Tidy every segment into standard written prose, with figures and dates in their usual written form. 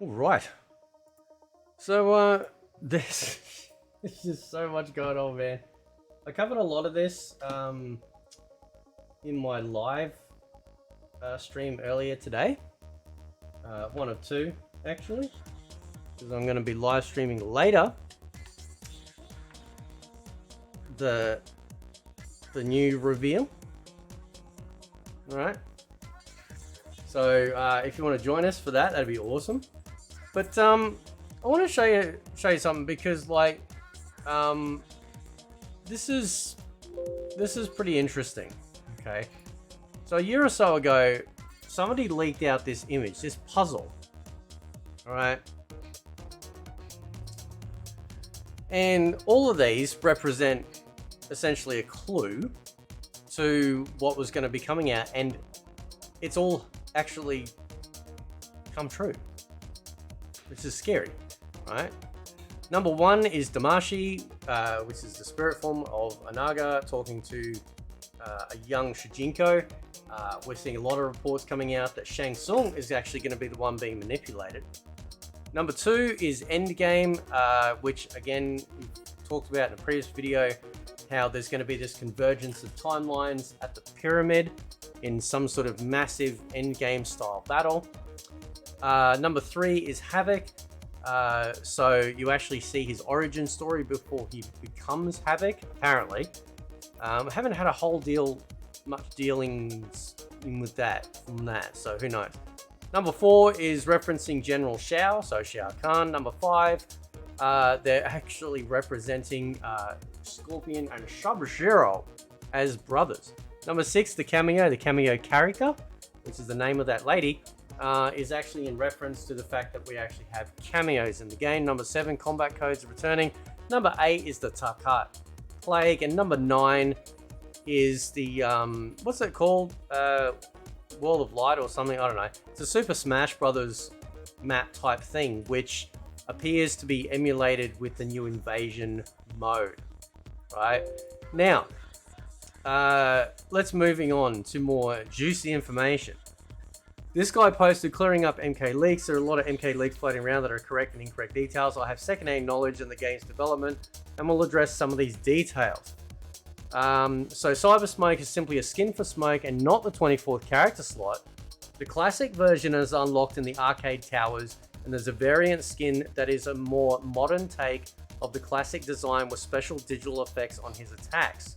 All right. So, there's just so much going on, man. I covered a lot of this in my live stream earlier today. One of two, actually, because I'm going to be live streaming later the new reveal. All right. So if you want to join us for that, that'd be awesome. But I want to show you something, because like this is pretty interesting. Okay, so a year or so ago, somebody leaked out this image, this puzzle. All right, and all of these represent essentially a clue to what was going to be coming out, and it's all actually come true, which is scary, right? Number one is Damashi, which is the spirit form of Anaga, talking to a young Shujinko. We're seeing a lot of reports coming out that Shang Tsung is actually going to be the one being manipulated. Number two is Endgame, which again, we talked about in a previous video, how there's going to be this convergence of timelines at the pyramid in some sort of massive Endgame style battle. Number three is Havoc. So you actually see his origin story before he becomes Havoc, apparently. I haven't had a whole much dealings with that from that, so who knows. Number four is referencing General Shao, so Shao Kahn. Number five, they're actually representing Scorpion and Sub-Zero as brothers. Number six, the cameo character, which is the name of that lady, is actually in reference to the fact that we actually have cameos in the game. Number seven, combat codes are returning. Number eight is the Takat Plague, and number nine is the what's it called? World of Light or something, I don't know. It's a Super Smash Brothers map type thing, which appears to be emulated with the new invasion mode. Right now, let's moving on to more juicy information. This guy posted clearing up MK leaks. There are a lot of MK leaks floating around that are correct and incorrect details. I have second-hand knowledge in the game's development, and we'll address some of these details. So Cyber Smoke is simply a skin for Smoke and not the 24th character slot. The classic version is unlocked in the arcade towers, and there's a variant skin that is a more modern take of the classic design with special digital effects on his attacks.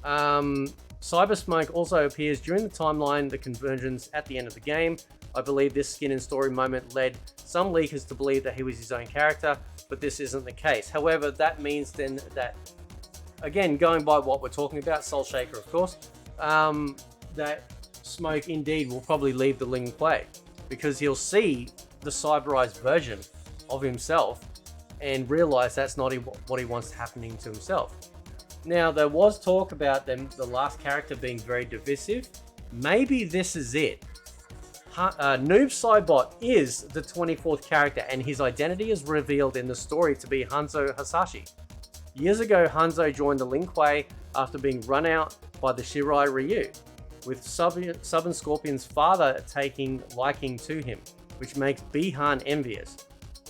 Cyber Smoke also appears during the timeline, the convergence at the end of the game. I believe this skin and story moment led some leakers to believe that he was his own character, but this isn't the case. However, that means then that, again, going by what we're talking about, Soul Shaker of course, that Smoke indeed will probably leave the Ling play, because he'll see the cyberized version of himself and realize that's not what he wants happening to himself. Now, there was talk about the last character being very divisive. Maybe this is it. Noob Saibot is the 24th character, and his identity is revealed in the story to be Hanzo Hasashi. Years ago, Hanzo joined the Lin Kuei after being run out by the Shirai Ryu, with Sub and Scorpion's father taking liking to him, which makes Bihan envious.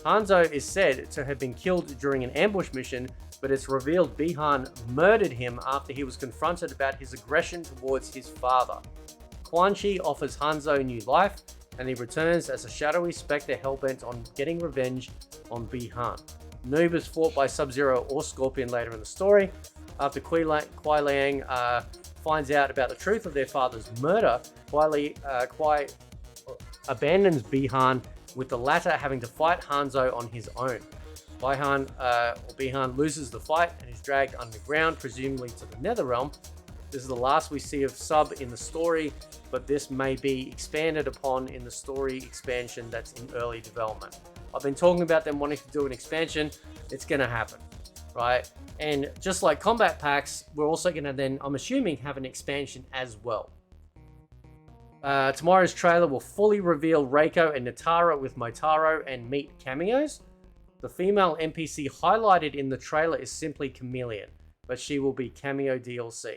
Hanzo is said to have been killed during an ambush mission, but it's revealed Bihan murdered him after he was confronted about his aggression towards his father. Quan Chi offers Hanzo new life, and he returns as a shadowy spectre hellbent on getting revenge on Bihan. Noob is fought by Sub-Zero or Scorpion later in the story. After Kuai Liang finds out about the truth of their father's murder, Kuai abandons Bihan, with the latter having to fight Hanzo on his own. Bihan loses the fight and is dragged underground, presumably to the Netherrealm. This is the last we see of Sub in the story, but this may be expanded upon in the story expansion that's in early development. I've been talking about them wanting to do an expansion. It's going to happen, right? And just like combat packs, we're also going to then, I'm assuming, have an expansion as well. Tomorrow's trailer will fully reveal Reiko and Natara with Motaro and Meat cameos. The female NPC highlighted in the trailer is simply Chameleon, but she will be cameo DLC.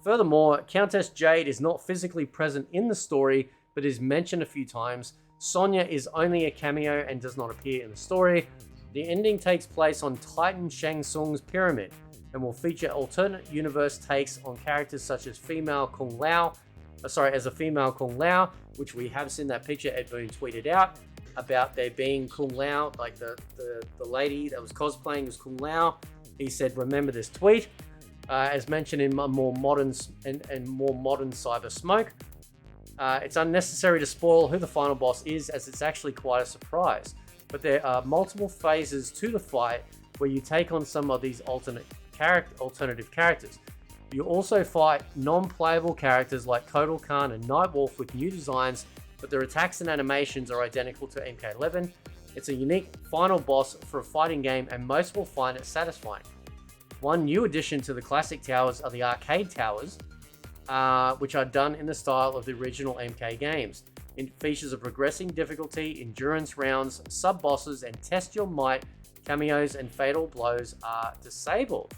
Furthermore, Countess Jade is not physically present in the story, but is mentioned a few times. Sonya is only a cameo and does not appear in the story. The ending takes place on Titan Shang Tsung's pyramid and will feature alternate universe takes on characters such as female Kung Lao, as a female Kung Lao, which we have seen that picture Ed Boon tweeted out about there being Kung Lao, like the lady that was cosplaying was Kung Lao. He said, remember this tweet. As mentioned in more modern Cyber Smoke. It's unnecessary to spoil who the final boss is, as it's actually quite a surprise. But there are multiple phases to the fight where you take on some of these alternative characters. You also fight non-playable characters like Kotal Khan and Nightwolf with new designs, but their attacks and animations are identical to MK11. It's a unique final boss for a fighting game, and most will find it satisfying. One new addition to the classic towers are the arcade towers, which are done in the style of the original MK games. It features a progressing difficulty, endurance rounds, sub-bosses, and test your might. Cameos and fatal blows are disabled.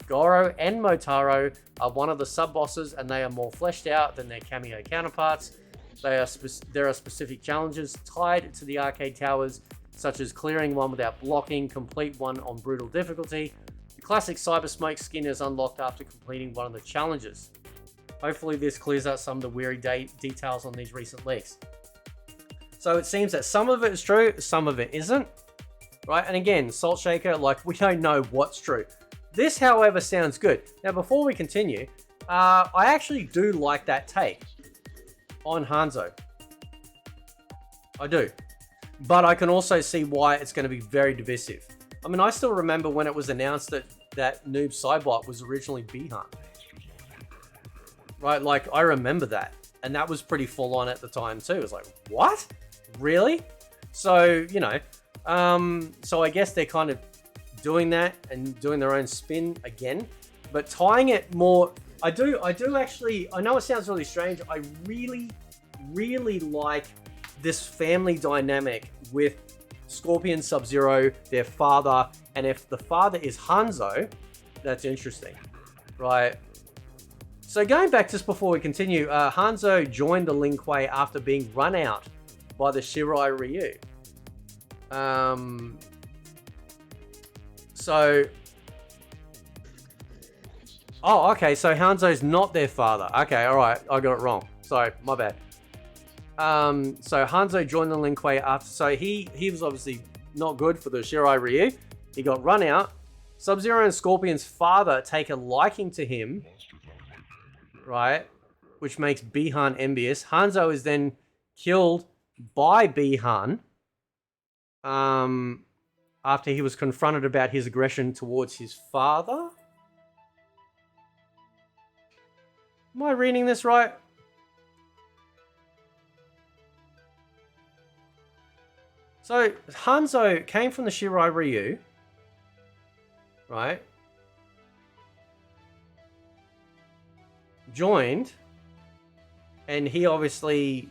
Goro and Motaro are one of the sub-bosses, and they are more fleshed out than their cameo counterparts. There are specific challenges tied to the arcade towers, such as clearing one without blocking, complete one on brutal difficulty. The classic Cyber Smoke skin is unlocked after completing one of the challenges. Hopefully this clears up some of the weary details on these recent leaks. So it seems that some of it is true, some of it isn't. Right, and again, Salt Shaker, like, we don't know what's true. This, however, sounds good. Now, before we continue, I actually do like that take on Hanzo. I do. But I can also see why it's going to be very divisive. I mean, I still remember when it was announced that Noob Saibot was originally Bihan. Right, like, I remember that. And that was pretty full on at the time too. It was like, what? Really? So, you know, so I guess they're kind of doing that and doing their own spin again. But tying it more, I do actually, I know it sounds really strange. I really, really like this family dynamic with Scorpion, Sub-Zero, their father, and if the father is Hanzo, that's interesting, right? So going back just before we continue, Hanzo joined the Lin Kuei after being run out by the Shirai Ryu. Oh, okay, so Hanzo's not their father. Okay, alright, I got it wrong. Sorry, my bad. So Hanzo joined the Lin Kuei after, so he was obviously not good for the Shirai Ryu. He got run out. Sub-Zero and Scorpion's father take a liking to him, right? Which makes Bihan envious. Hanzo is then killed by Bihan after he was confronted about his aggression towards his father. Am I reading this right? So, Hanzo came from the Shirai Ryu, right? Joined, and he obviously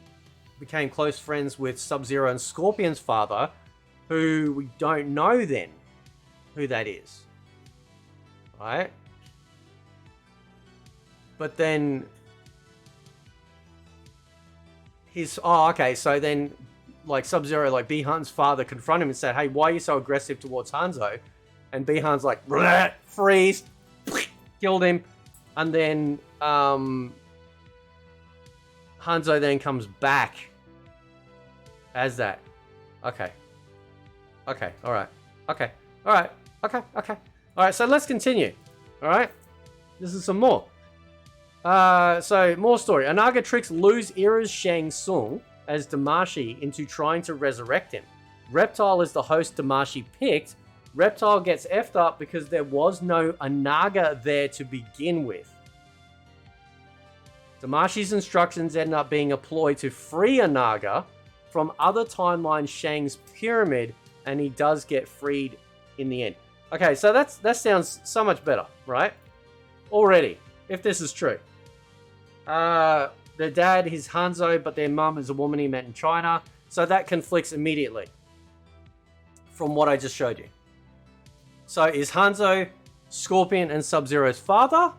became close friends with Sub-Zero and Scorpion's father, who we don't know then who that is, right? But then so then like Sub-Zero, like Bihan's father confronted him and said, hey, why are you so aggressive towards Hanzo? And Bihan's like, freeze, killed him. And then Hanzo then comes back as that. Okay. Okay, alright. Okay, alright. Okay, okay. Alright, so let's continue. Alright? This is some more. So, more story. Onaga tricks Lose Era's Shang Tsung as Damashi into trying to resurrect him. Reptile is the host Damashi picked. Reptile gets effed up because there was no Onaga there to begin with. Damashi's instructions end up being a ploy to free Onaga from other timeline Shang's pyramid, and he does get freed in the end. Okay, so that sounds so much better, right? Already, if this is true. Their dad is Hanzo, but their mum is a woman he met in China. So that conflicts immediately from what I just showed you. So is Hanzo Scorpion and Sub-Zero's father?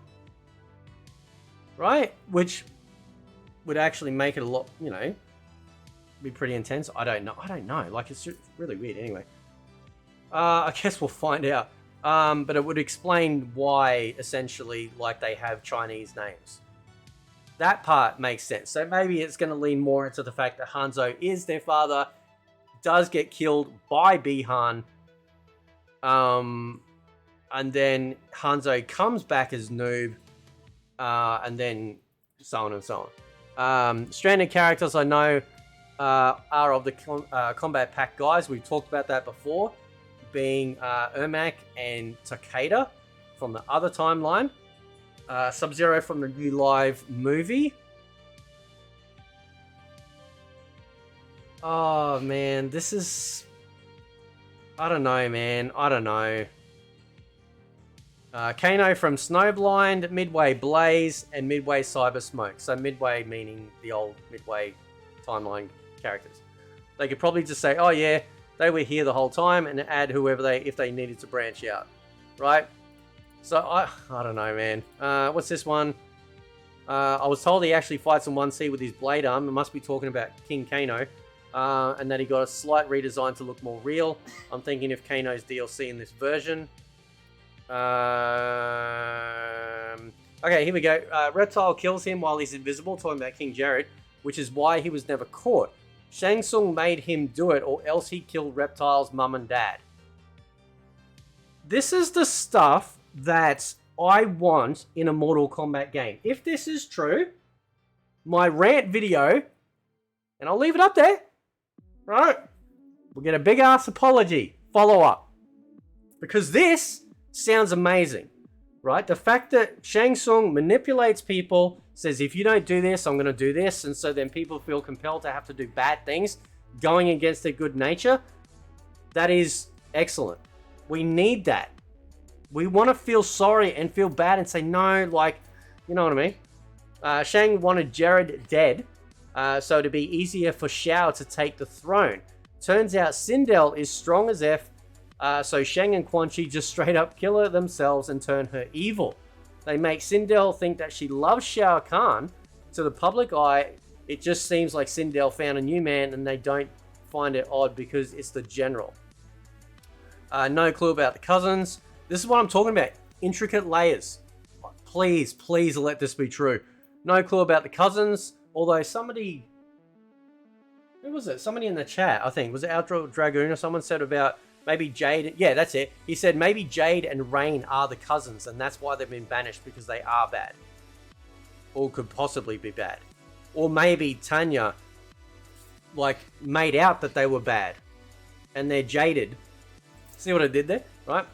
right? Which would actually make it a lot, you know, be pretty intense. I don't know. Like, it's really weird. Anyway, I guess we'll find out. But it would explain why, essentially, like, they have Chinese names. That part makes sense. So maybe it's going to lean more into the fact that Hanzo is their father, does get killed by Bihan, and then Hanzo comes back as Noob, and then so on and so on. Stranded characters I know are of the Kombat Pack guys. We've talked about that before, being Ermac and Takeda from the other timeline. Sub-Zero from the new live movie. Oh, man. This is... I don't know, man. I don't know. Kano from Snowblind, Midway Blaze, and Midway Cyber Smoke. So Midway meaning the old Midway timeline characters. They could probably just say, oh yeah, they were here the whole time, and add whoever if they needed to branch out. Right? So, I don't know, man. What's this one? I was told he actually fights in 1C with his blade arm. It must be talking about King Kano. And that he got a slight redesign to look more real. I'm thinking of Kano's DLC in this version. Okay, here we go. Reptile kills him while he's invisible, talking about King Jerrod, which is why he was never caught. Shang Tsung made him do it, or else he killed Reptile's mum and dad. This is the stuff that I want in a Mortal Kombat game. If this is true, my rant video, and I'll leave it up there, right? We'll get a big ass apology follow up. Because this sounds amazing, right? The fact that Shang Tsung manipulates people, says if you don't do this, I'm going to do this, and so then people feel compelled to have to do bad things, going against their good nature, that is excellent. We need that. We want to feel sorry and feel bad and say, no, like, you know what I mean? Shang wanted Jerrod dead, so it'd be easier for Shao to take the throne. Turns out Sindel is strong as F, so Shang and Quan Chi just straight up kill her themselves and turn her evil. They make Sindel think that she loves Shao Kahn. To the public eye, it just seems like Sindel found a new man, and they don't find it odd because it's the general. No clue about the cousins. This is what I'm talking about. Intricate layers. Please, please let this be true. No clue about the cousins. Although somebody... Who was it? Somebody in the chat, I think. Was it Outro Dragoon or someone said about maybe Jade... Yeah, that's it. He said maybe Jade and Rain are the cousins, and that's why they've been banished, because they are bad. Or could possibly be bad. Or maybe Tanya, like, made out that they were bad. And they're jaded. See what I did there? Right?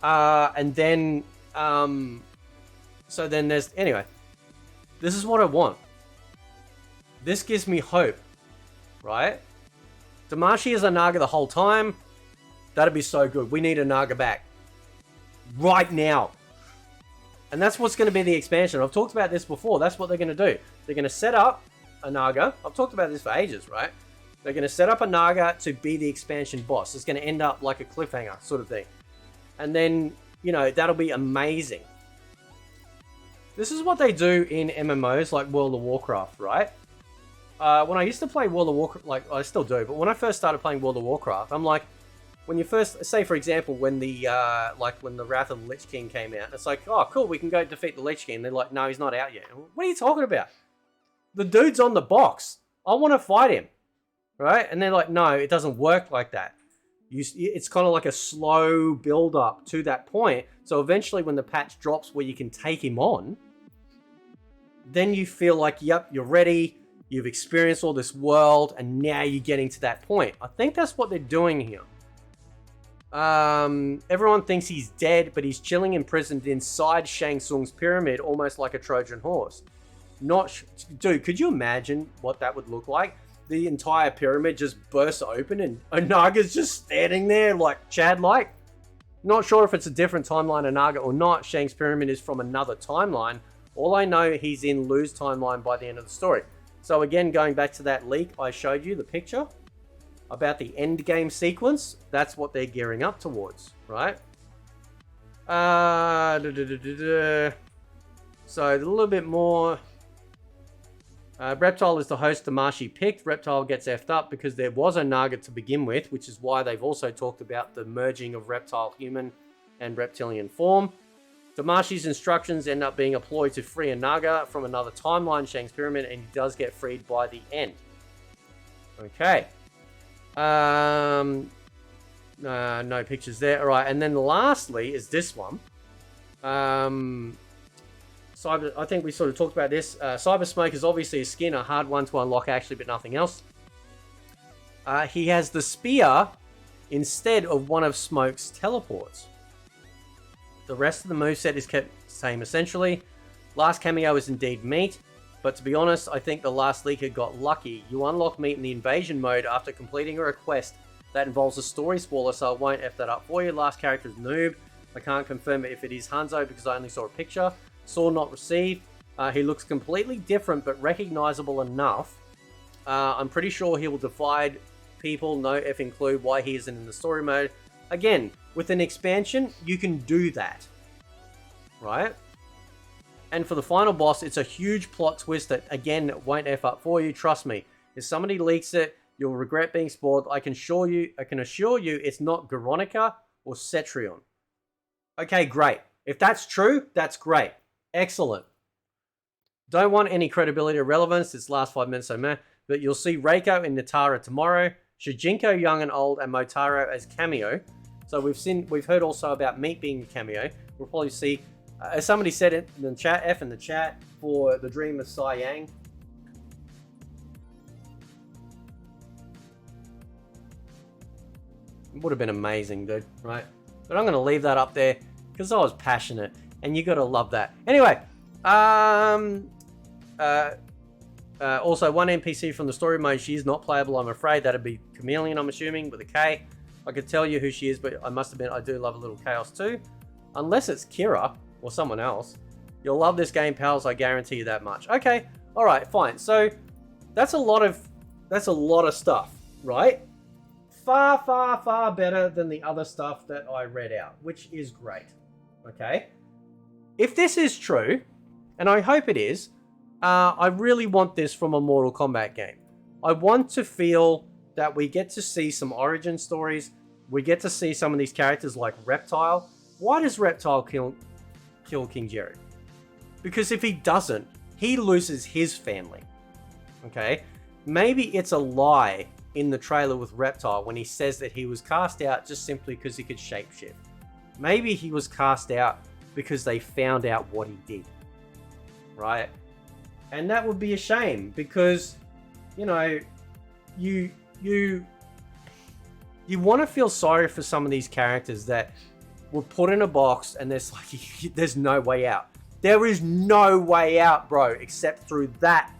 And then, so then there's, anyway, this is what I want. This gives me hope, right? Damashi is a Naga the whole time. That'd be so good. We need a Naga back. Right now. And that's what's going to be the expansion. I've talked about this before. That's what they're going to do. They're going to set up a Naga. I've talked about this for ages, right? They're going to set up a Naga to be the expansion boss. It's going to end up like a cliffhanger sort of thing. And then, you know, that'll be amazing. This is what they do in MMOs like World of Warcraft, right? When I used to play World of Warcraft, like, I still do, but when I first started playing World of Warcraft, I'm like, when you first, say for example, when the, when the Wrath of the Lich King came out, it's like, oh, cool, we can go defeat the Lich King. They're like, no, he's not out yet. What are you talking about? The dude's on the box. I want to fight him, right? And they're like, no, it doesn't work like that. It's kind of like a slow build up to that point. So eventually when the patch drops where you can take him on, then you feel like, yep, you're ready. You've experienced all this world, and now you're getting to that point. I think that's what they're doing here. Everyone thinks he's dead, but he's chilling imprisoned inside Shang Tsung's pyramid, almost like a Trojan horse. Dude, could you imagine what that would look like? The entire pyramid just bursts open and Onaga's just standing there like Chad-like. Not sure if it's a different timeline Onaga or not. Shang's pyramid is from another timeline. All I know, he's in Lu's timeline by the end of the story. So again, going back to that leak I showed you, the picture about the end game sequence, that's what they're gearing up towards, right? So a little bit more. Reptile is the host Damashi picked. Reptile gets effed up because there was a Naga to begin with, which is why they've also talked about the merging of reptile human and reptilian form. Damashi's instructions end up being a ploy to free a Naga from another timeline, Shang's Pyramid, and he does get freed by the end. Okay. No pictures there. All right, and then lastly is this one. Cyber, I think we sort of talked about this. Cyber Smoke is obviously a skin, a hard one to unlock actually, but nothing else. He has the spear instead of one of Smoke's teleports. The rest of the moveset is kept the same essentially. Last cameo is indeed Meat, but to be honest, I think the last leaker got lucky. You unlock Meat in the invasion mode after completing a request that involves a story spoiler, so I won't F that up for you. Last character is Noob. I can't confirm if it is Hanzo because I only saw a picture. Saw not received. He looks completely different but recognizable enough. I'm pretty sure he will divide people, no effing clue why he isn't in the story mode. Again, with an expansion, you can do that. Right? And for the final boss, it's a huge plot twist that, again, won't F up for you. Trust me. If somebody leaks it, you'll regret being spoiled. I can assure you it's not Veronica or Cetrion. Okay, great. If that's true, that's great. Excellent. Don't want any credibility or relevance. This last 5 minutes, so meh. But you'll see Reiko and Natara tomorrow. Shujinko, Young and Old, and Motaro as cameo. So we've heard also about Meat being a cameo. We'll probably see, as somebody said it in the chat, F in the chat, for the Dream of Sai Yang. It would have been amazing, dude, right? But I'm going to leave that up there because I was passionate, and you got to love that. Anyway, also one NPC from the story mode, she is not playable, I'm afraid. That'd be Chameleon, I'm assuming, with a K. I could tell you who she is, but I must admit I do love a little chaos too. Unless it's Kira or someone else. You'll love this game, pals, I guarantee you that much. Okay, alright, fine. So that's a lot of stuff, right? Far, far, far better than the other stuff that I read out, which is great. Okay? If this is true, and I hope it is, I really want this from a Mortal Kombat game. I want to feel that we get to see some origin stories. We get to see some of these characters like Reptile. Why does Reptile kill King Jerrod? Because if he doesn't, he loses his family. Okay? Maybe it's a lie in the trailer with Reptile when he says that he was cast out just simply because he could shapeshift. Maybe he was cast out because they found out what he did. Right? And that would be a shame because, you know, you want to feel sorry for some of these characters that were put in a box and there's no way out. There is no way out, bro, except through that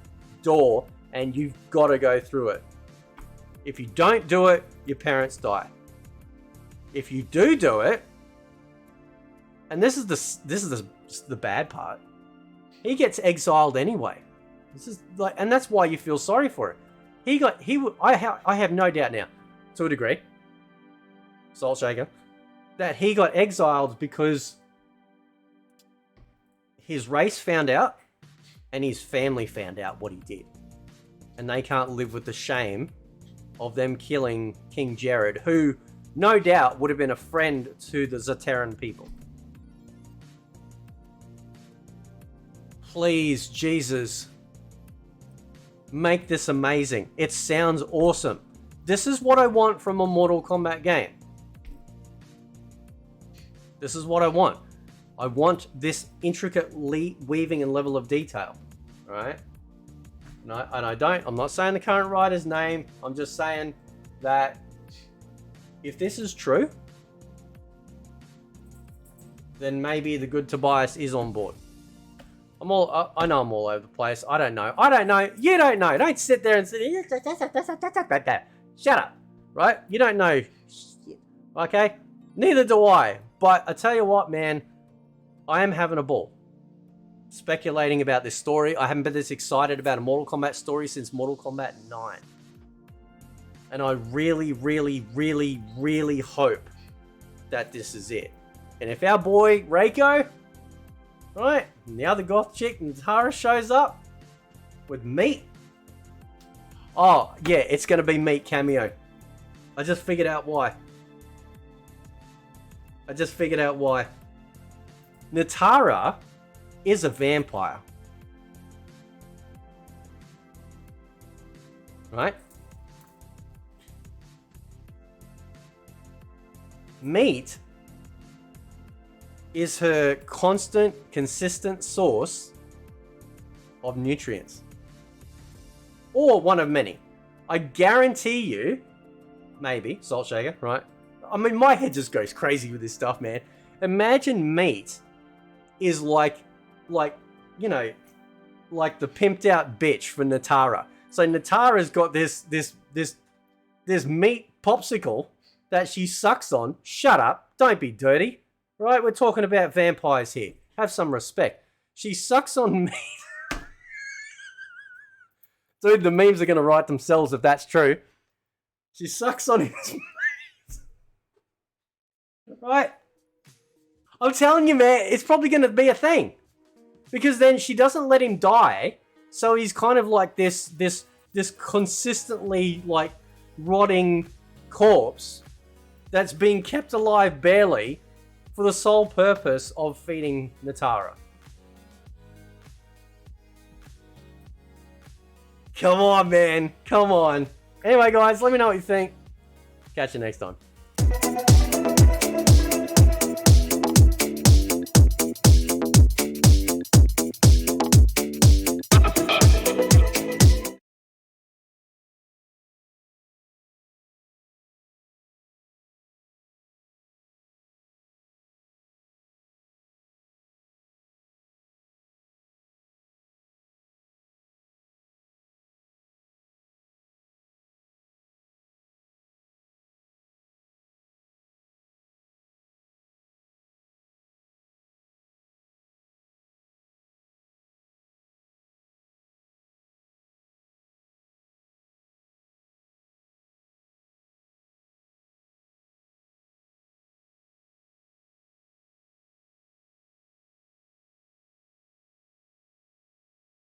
door, and you've got to go through it. If you don't do it, your parents die. If you do it, and this is the bad part, he gets exiled anyway. This is like, and that's why you feel sorry for it. I have no doubt now, to a degree, Soul Shaker, that he got exiled because his race found out and his family found out what he did. And they can't live with the shame of them killing King Jerrod, who no doubt would have been a friend to the Zaterran people. Please, Jesus, make this amazing. It sounds awesome. This is what I want from a Mortal Kombat game. This is what I want. I want this intricate weaving and level of detail. Right? No, and I'm not saying the current writer's name. I'm just saying that if this is true, then maybe the good Tobias is on board. I know I'm all over the place. I don't know. You don't know. Don't sit there and say, shut up. Right? You don't know. Okay? Neither do I. But I tell you what, man, I am having a ball speculating about this story. I haven't been this excited about a Mortal Kombat story since Mortal Kombat 9. And I really, really, really, really hope that this is it. And if our boy Reiko, Right? And the other goth chick, Natara, shows up with meat. Oh, yeah, it's going to be meat cameo. I just figured out why. Natara is a vampire. Right? Meat is her constant, consistent source of nutrients. Or one of many. I guarantee you, maybe, Salt Shaker, right? I mean, my head just goes crazy with this stuff, man. Imagine meat is like, you know, like the pimped out bitch for Natara. So Natara's got this meat popsicle that she sucks on. Shut up. Don't be dirty. Right? We're talking about vampires here. Have some respect. She sucks on meat. Dude, the memes are going to write themselves if that's true. She sucks on his meat. Right? I'm telling you, man, it's probably going to be a thing. Because then she doesn't let him die. So he's kind of like this consistently like rotting corpse that's being kept alive barely for the sole purpose of feeding Natara. Come on, man. Come on. Anyway, guys, let me know what you think. Catch you next time.